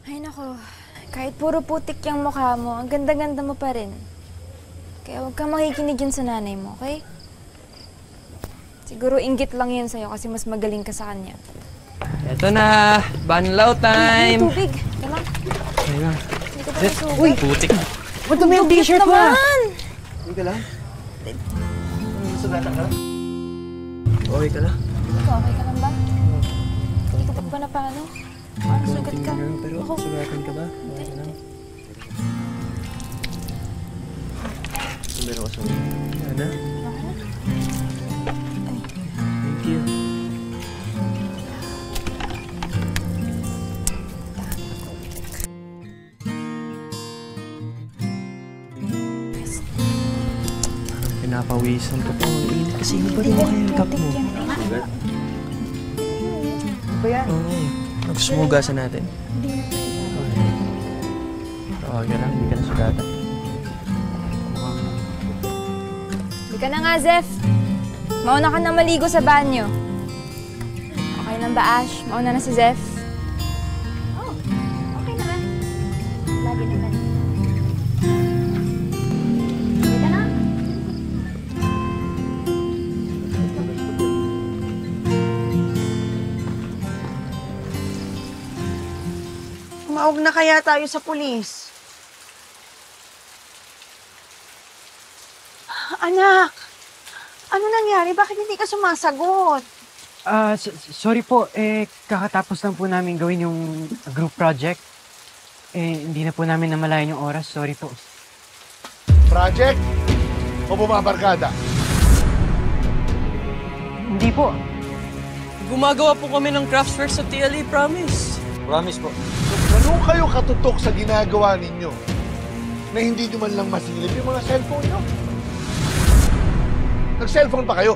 Ay nako, kahit puro putik yung mukha mo, ang ganda-ganda mo pa rin. Kaya huwag kang makikinig yun sa nanay mo, okay? Siguro inggit lang yun sa'yo kasi mas magaling ka sa kanya. Eto na! Banlaw time! Ay, tubig! Ito lang. Ay lang. Hindi ko pa nasugat. Uy! Putik! Ba't dumi yung t-shirt mo? Naman! Hindi ka lang? Sugatan ka? Okay ka lang? Ikaw, okay ka lang ba? Hindi ka pa na paano? Paano sugat ka? Pero Ako. sugatan ka ba? Okay ka lang? Meron ka sa Ana? Thank you. Pinapawisan ko po. Ang init kasi yung ba yung haircut mo? Sugat? Ano ba yan? Oo. Nagsumugasan natin. Okay ka lang, hindi ka nasugatan. Hindi ka na nga, Zef. Mauna ka na maligo sa banyo. Okay lang ba, Ash? Mauna na si Zef. Oh, okay naman. Lagi naman. Halika na. Tumaog na kaya tayo sa pulis. Anak! Ano nangyari? Bakit hindi ka sumasagot? Sorry po. Kakatapos lang po namin gawin yung group project. Hindi na po namin namalayan yung oras. Sorry po. Project o bumabarkada? Hindi po. Gumagawa po kami ng crafts fair sa TLE, promise. Promise po. Ganun kayo katutok sa ginagawa ninyo na hindi nyo man lang masilip yung mga cellphone nyo? Nag-cellphone pa kayo?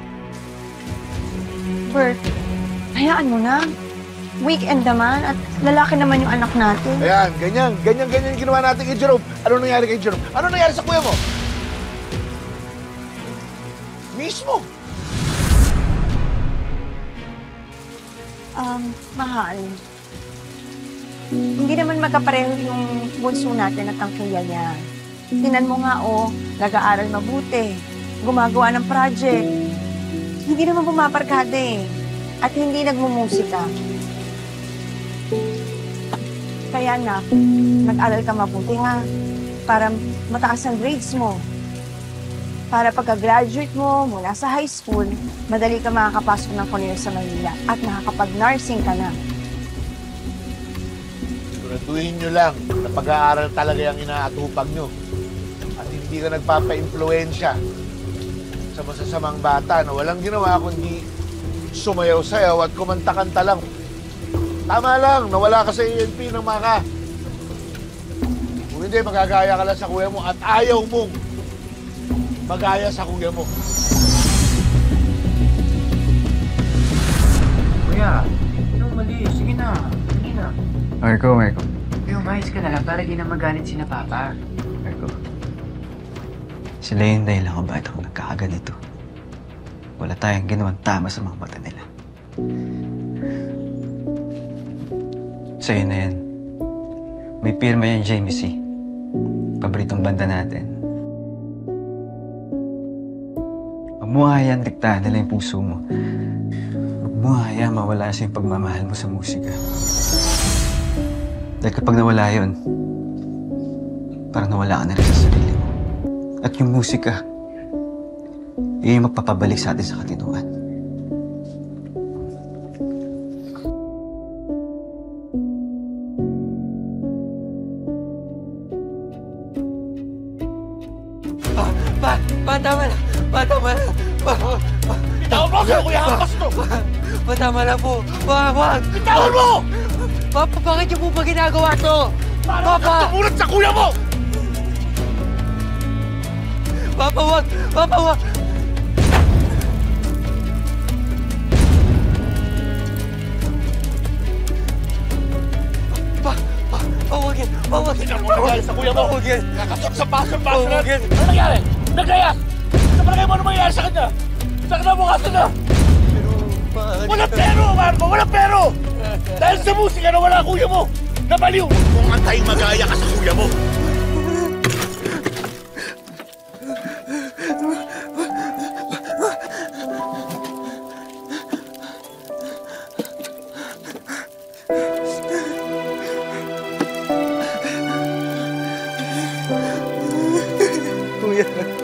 Bert, hayaan mo na. Weekend naman at lalaki naman yung anak natin. Ayan, ganyan yung ginawa natin kay Jerome. Ano nangyari kay Jerome? Ano nangyari sa kuya mo? Mismo. Mahal. Hindi naman magkapareho yung bunso natin at ang kuya niya. Tinan mo nga, nag-aaral mabuti. Gumagawa ng project. Hindi naman bumabarkada eh. At hindi nagmumusika. Kaya na, nag-aral ka mabuti nga. Para mataas ang grades mo. Para pagka-graduate mo mula sa high school, madali ka makakapasok ng kolehiyo sa Manila at makakapag-nursing ka na. Siguraduhin nyo lang na pag-aaral talaga yung inaatupag nyo. At hindi ka nagpapa-impluensya sa masasamang bata na walang ginawa kundi sumayaw-sayaw at kumanta-kanta lang. Tama lang, nawala ka sa ANP ng maka. Kung hindi, magagaya ka lang sa kuya mo at ayaw mong magaya sa kuya mo. Kuya, anong mali? Sige na. Sige na. Marco. Kuya, umayos ka na lang para di na magalit si na Papa. Marco. Sila yung dahilan kung bakit ako nagkakaganito. Wala tayong ginawang tama sa mga mata nila. Sa'yo na yan. May pirma yan, Jamie C. Paboritong banda natin. Huwag mo hayaan diktahan nila yung puso mo. Huwag mo hayaan mawala sa yung pagmamahal mo sa musika. Dahil kapag nawala yun, parang nawala ka na rin sa sarili mo. At yung musika, yun yung magpapabalik sa atin sa katinuan. Tama na! Tama na! Bitawan mo ako, kuya! Hakas to! Tama na po! Wag! Bitawan mo! Papa, bakit niyo po ba ginagawa to? Para ka tumulat sa kuya mo! Papa, wag! Papa, wag! Pawagin! Pawagin! Tignan mo nangyari sa kuya mo! Pawagin! Nakasok sa paso-paso na! Pawagin! Ano nangyari? Naglayas! Sa palagay mo ano mangyayari sa kanya? Sa kinabukasan na! Pero, bakit? Walang pero, Marco! Walang pero! Dahil sa musika na wala kuya mo! Nabaliw! Huwag mong antayin magaya ka sa kuya mo. Kuya.